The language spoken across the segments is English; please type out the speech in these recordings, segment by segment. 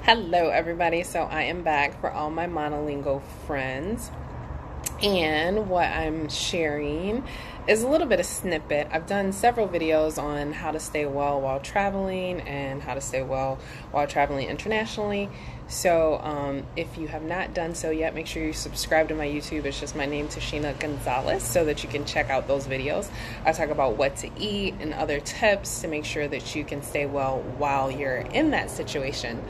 Hello, everybody. So I am back for all my monolingual friends. And what I'm sharing is a little bit of snippet. I've done several videos on how to stay well while traveling and how to stay well while traveling internationally. So if you have not done so yet, make sure you subscribe to my YouTube. It's just my name, Tashina Gonzalez, so that you can check out those videos. I talk about what to eat and other tips to make sure that you can stay well while you're in that situation.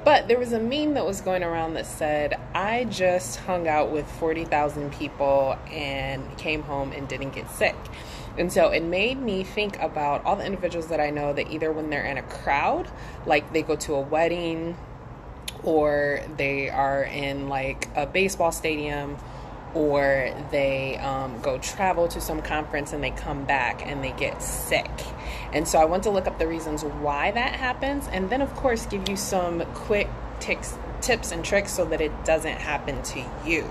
But there was a meme that was going around that said, I just hung out with 40,000 people and came home and didn't get sick. And so it made me think about all the individuals that I know that either when they're in a crowd, like they go to a wedding or they are in like a baseball stadium, or they go travel to some conference and they come back and they get sick. And so I want to look up the reasons why that happens, and then of course give you some quick tips and tricks so that it doesn't happen to you.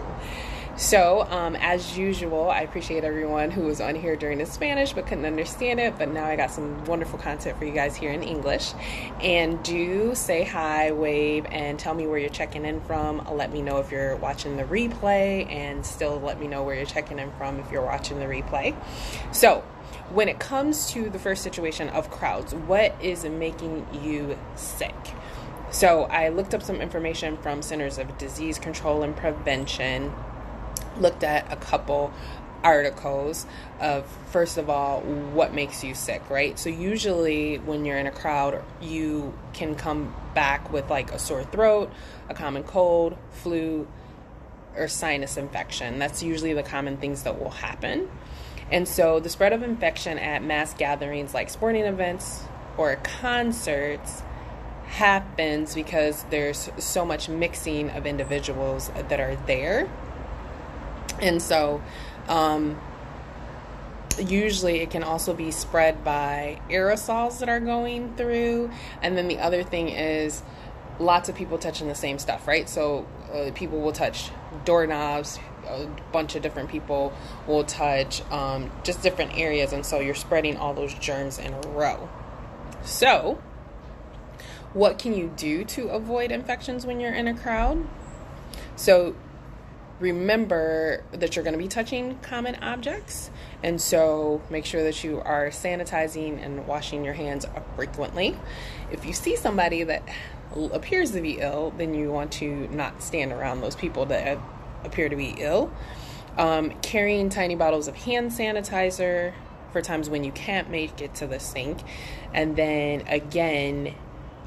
So, as usual, I appreciate everyone who was on here during the Spanish but couldn't understand it. But now I got some wonderful content for you guys here in English. And do say hi, wave, and tell me where you're checking in from. Let me know if you're watching the replay, and still let me know where you're checking in from if you're watching the replay. So, when it comes to the first situation of crowds, what is making you sick? So, I looked up some information from Centers of Disease Control and Prevention, looked at a couple articles of, first of all, what makes you sick, right? So usually when you're in a crowd, you can come back with like a sore throat, a common cold, flu, or sinus infection. That's usually the common things that will happen. And so the spread of infection at mass gatherings like sporting events or concerts happens because there's so much mixing of individuals that are there. And so usually it can also be spread by aerosols that are going through. And then the other thing is lots of people touching the same stuff, right? So people will touch doorknobs, a bunch of different people will touch just different areas. And so you're spreading all those germs in a row. So what can you do to avoid infections when you're in a crowd? So remember that you're going to be touching common objects, and so make sure that you are sanitizing and washing your hands frequently. If you see somebody that appears to be ill, then you want to not stand around those people that appear to be ill. Carrying tiny bottles of hand sanitizer for times when you can't make it to the sink. And then again,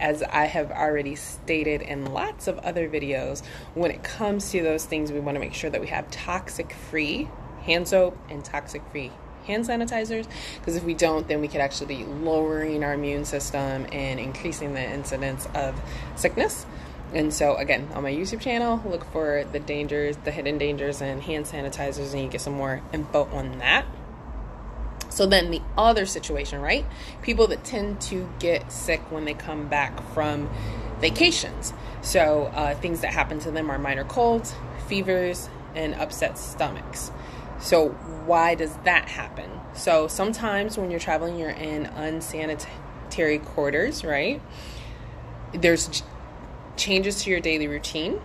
as I have already stated in lots of other videos, when it comes to those things, we want to make sure that we have toxic-free hand soap and toxic-free hand sanitizers, because if we don't, then we could actually be lowering our immune system and increasing the incidence of sickness. And so again, on my YouTube channel, look for the dangers, the hidden dangers in hand sanitizers, and you get some more info on that. So then the other situation, right? People that tend to get sick when they come back from vacations. So things that happen to them are minor colds, fevers, and upset stomachs. So why does that happen? So sometimes when you're traveling, you're in unsanitary quarters, right? There's changes to your daily routine.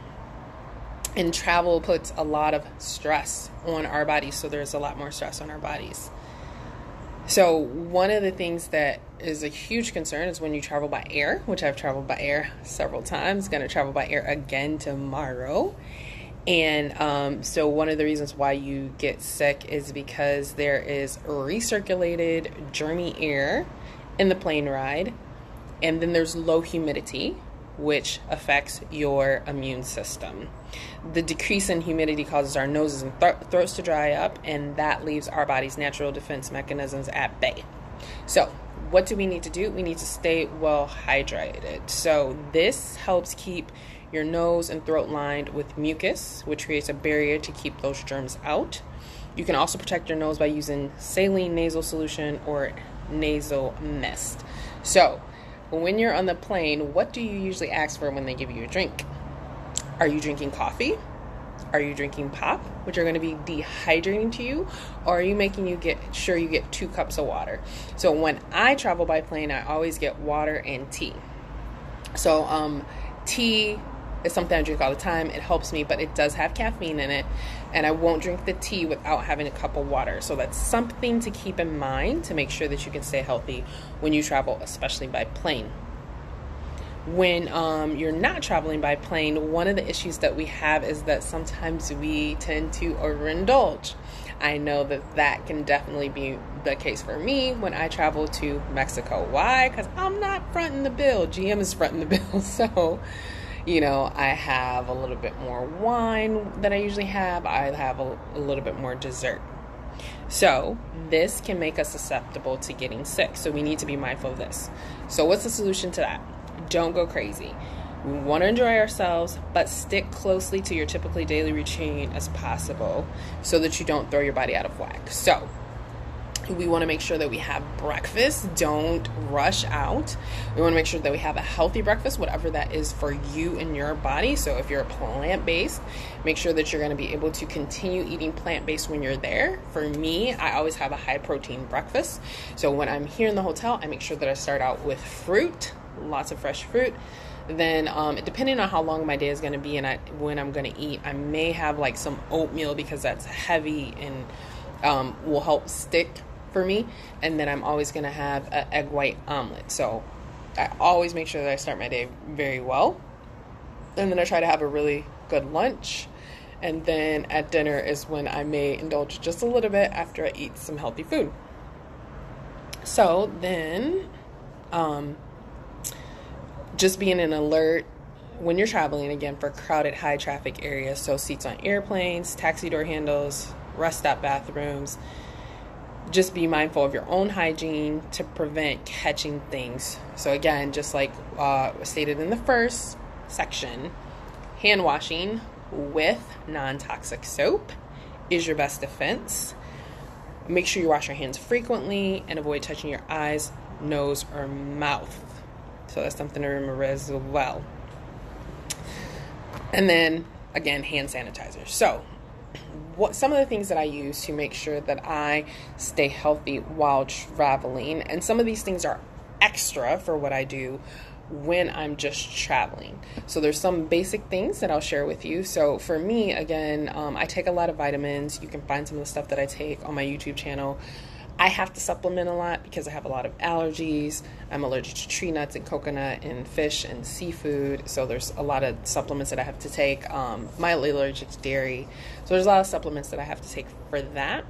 And travel puts a lot of stress on our bodies. So there's a lot more stress on our bodies. So one of the things that is a huge concern is when you travel by air, which I've traveled by air several times, going to travel by air again tomorrow. And so one of the reasons why you get sick is because there is recirculated germy air in the plane ride. And then there's low humidity, which affects your immune system. The decrease in humidity causes our noses and throats to dry up, and that leaves our body's natural defense mechanisms at bay. So what do we need to do? We need to stay well hydrated. So this helps keep your nose and throat lined with mucus, which creates a barrier to keep those germs out. You can also protect your nose by using saline nasal solution or nasal mist. So when you're on the plane, what do you usually ask for when they give you a drink? Are you drinking coffee? Are you drinking pop, which are going to be dehydrating to you? Or are you making you get 2 cups of water? So when I travel by plane, I always get water and tea. So Tea is something I drink all the time. It helps me, but it does have caffeine in it, and I won't drink the tea without having a cup of water. So that's something to keep in mind to make sure that you can stay healthy when you travel, especially by plane. When you're not traveling by plane, one of the issues that we have is that sometimes we tend to overindulge. I know that can definitely be the case for me when I travel to Mexico. Why? Because I'm not fronting the bill. GM is fronting the bill. So, I have a little bit more wine than I usually have. I have a little bit more dessert. So this can make us susceptible to getting sick. So we need to be mindful of this. So what's the solution to that? Don't go crazy. We want to enjoy ourselves, but stick closely to your typically daily routine as possible so that you don't throw your body out of whack. So we want to make sure that we have breakfast. Don't rush out. We want to make sure that we have a healthy breakfast, whatever that is for you and your body. So if you're plant-based, make sure that you're going to be able to continue eating plant-based when you're there. For me, I always have a high-protein breakfast. So when I'm here in the hotel, I make sure that I start out with fruit, lots of fresh fruit. Then depending on how long my day is going to be and when I'm going to eat, I may have like some oatmeal because that's heavy and will help stick for me. And then I'm always going to have an egg white omelet. So I always make sure that I start my day very well. And then I try to have a really good lunch. And then at dinner is when I may indulge just a little bit after I eat some healthy food. So then just being an alert when you're traveling, again, for crowded, high traffic areas. So seats on airplanes, taxi door handles, rest stop bathrooms. Just be mindful of your own hygiene to prevent catching things. So again, just like stated in the first section, hand washing with non-toxic soap is your best defense. Make sure you wash your hands frequently and avoid touching your eyes, nose, or mouth. So that's something to remember as well. And then, again, hand sanitizer. So some of the things that I use to make sure that I stay healthy while traveling, and some of these things are extra for what I do when I'm just traveling. So there's some basic things that I'll share with you. So for me, again, I take a lot of vitamins. You can find some of the stuff that I take on my YouTube channel. I have to supplement a lot because I have a lot of allergies. I'm allergic to tree nuts and coconut and fish and seafood. So there's a lot of supplements that I have to take. Mildly allergic to dairy. So there's a lot of supplements that I have to take for that.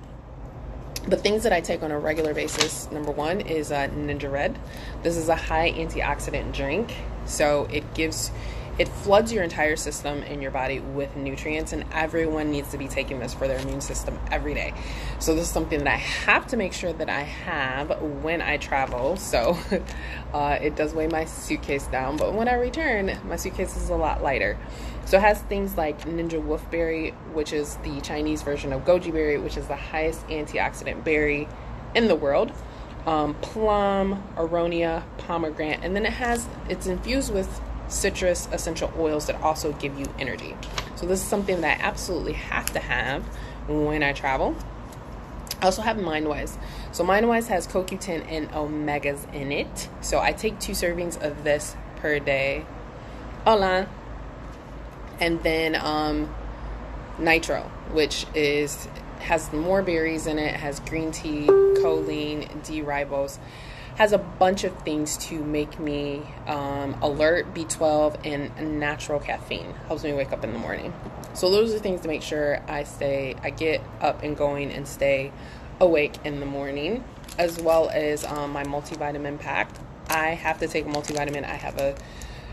The things that I take on a regular basis, number one is Ninja Red. This is a high antioxidant drink. So it floods your entire system and your body with nutrients, and everyone needs to be taking this for their immune system every day. So this is something that I have to make sure that I have when I travel. So it does weigh my suitcase down, but when I return, my suitcase is a lot lighter. So it has things like Ninja Wolfberry, which is the Chinese version of goji berry, which is the highest antioxidant berry in the world. Plum, aronia, pomegranate, and then it's infused with citrus essential oils that also give you energy. So this is something that I absolutely have to have when I travel. I also have MindWise. So MindWise has CoQ10 and omegas in it. So I take 2 servings of this per day. Hola. And then Nitro, which has more berries in it, has green tea, choline, D-ribose, has a bunch of things to make me alert, B12, and natural caffeine. Helps me wake up in the morning. So those are things to make sure I get up and going and stay awake in the morning, as well as my multivitamin pack. I have to take a multivitamin. I have a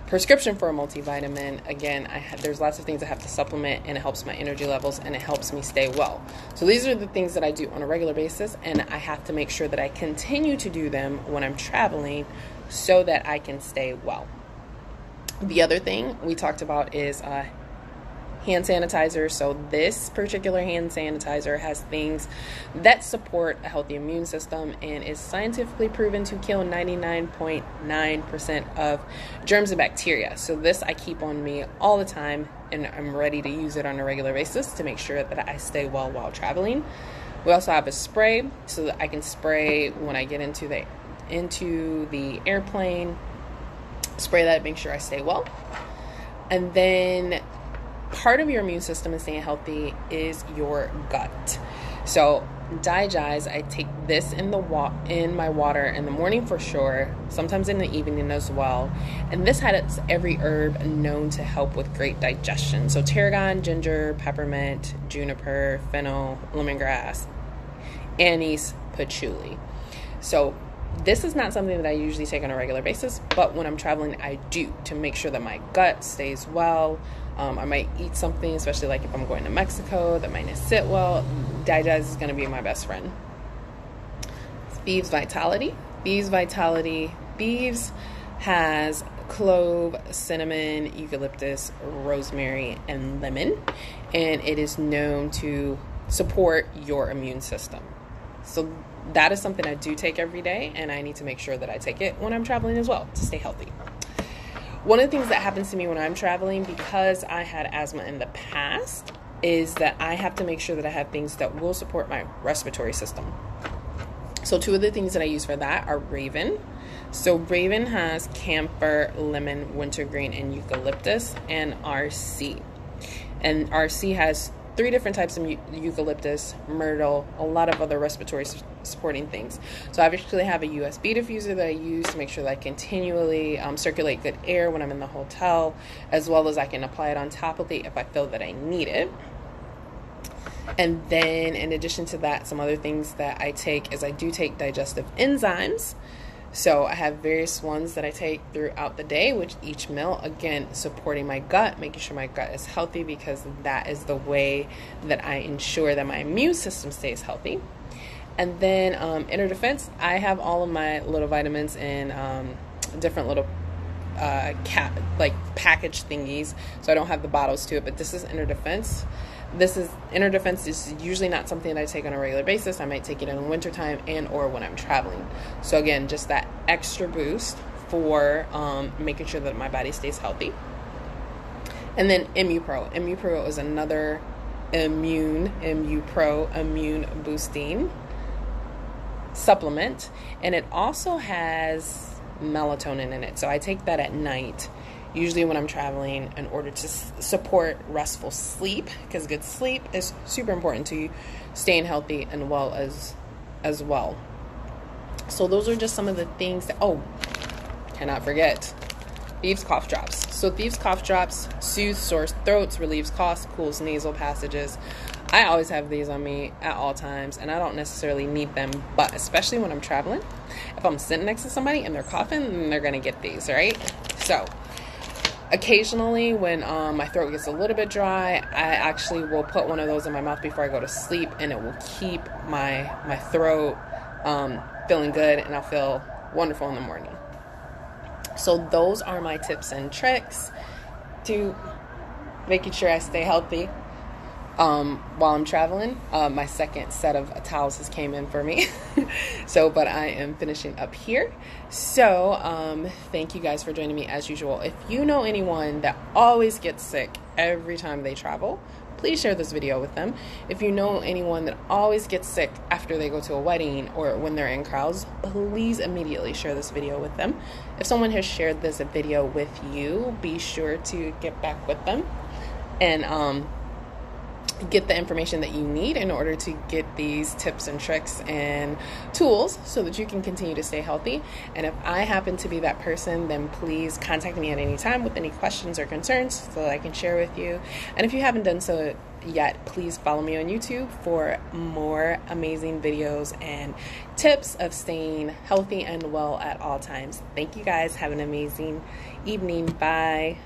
prescription for a multivitamin. Again, there's lots of things I have to supplement, and it helps my energy levels and it helps me stay well. So these are the things that I do on a regular basis, and I have to make sure that I continue to do them when I'm traveling so that I can stay well. The other thing we talked about is hand sanitizer. So this particular hand sanitizer has things that support a healthy immune system and is scientifically proven to kill 99.9% of germs and bacteria. So this I keep on me all the time, and I'm ready to use it on a regular basis to make sure that I stay well while traveling. We also have a spray so that I can spray when I get into the airplane, spray that, make sure I stay well. And then part of your immune system and staying healthy is your gut. So Digest, I take this in my water in the morning for sure, sometimes in the evening as well. And this has every herb known to help with great digestion. So tarragon, ginger, peppermint, juniper, fennel, lemongrass, anise, patchouli. So this is not something that I usually take on a regular basis, but when I'm traveling, I do, to make sure that my gut stays well. I might eat something, especially like if I'm going to Mexico, that might not sit well. Digest is going to be my best friend. Thieves Vitality. Thieves has clove, cinnamon, eucalyptus, rosemary, and lemon, and it is known to support your immune system. So that is something I do take every day, and I need to make sure that I take it when I'm traveling as well to stay healthy. One of the things that happens to me when I'm traveling, because I had asthma in the past, is that I have to make sure that I have things that will support my respiratory system. So 2 of the things that I use for that are Raven. So Raven has camphor, lemon, wintergreen, and eucalyptus, and RC. And RC has 3 different types of eucalyptus, myrtle, a lot of other respiratory supporting things. So I actually have a USB diffuser that I use to make sure that I continually circulate good air when I'm in the hotel, as well as I can apply it on topically if I feel that I need it. And then in addition to that, some other things that I take is I do take digestive enzymes. So I have various ones that I take throughout the day, which each meal, again, supporting my gut, making sure my gut is healthy, because that is the way that I ensure that my immune system stays healthy. And then inner defense, I have all of my little vitamins in different little package thingies. So I don't have the bottles to it, but this is inner defense. Inner defense is usually not something that I take on a regular basis. I might take it in the wintertime and or when I'm traveling. So again, just that extra boost for making sure that my body stays healthy. And then ImmuPro. ImmuPro is another immune boosting supplement, and it also has melatonin in it. So I take that at night, usually when I'm traveling, in order to support restful sleep, because good sleep is super important to staying healthy and well as well. So those are just some of the things that, cannot forget, Thieves Cough Drops. So Thieves Cough Drops soothes sore throats, relieves coughs, cools nasal passages. I always have these on me at all times, and I don't necessarily need them, but especially when I'm traveling, if I'm sitting next to somebody and they're coughing, then they're going to get these, right? So occasionally when my throat gets a little bit dry, I actually will put one of those in my mouth before I go to sleep, and it will keep my throat feeling good, and I'll feel wonderful in the morning. So those are my tips and tricks to making sure I stay healthy while I'm traveling. My second set of towels has came in for me. But I am finishing up here. So thank you guys for joining me as usual. If you know anyone that always gets sick every time they travel, please share this video with them. If you know anyone that always gets sick after they go to a wedding or when they're in crowds, please immediately share this video with them. If someone has shared this video with you, be sure to get back with them and get the information that you need in order to get these tips and tricks and tools so that you can continue to stay healthy. And if I happen to be that person, then please contact me at any time with any questions or concerns so that I can share with you. And if you haven't done so yet, please follow me on YouTube for more amazing videos and tips of staying healthy and well at all times. Thank you guys. Have an amazing evening. Bye.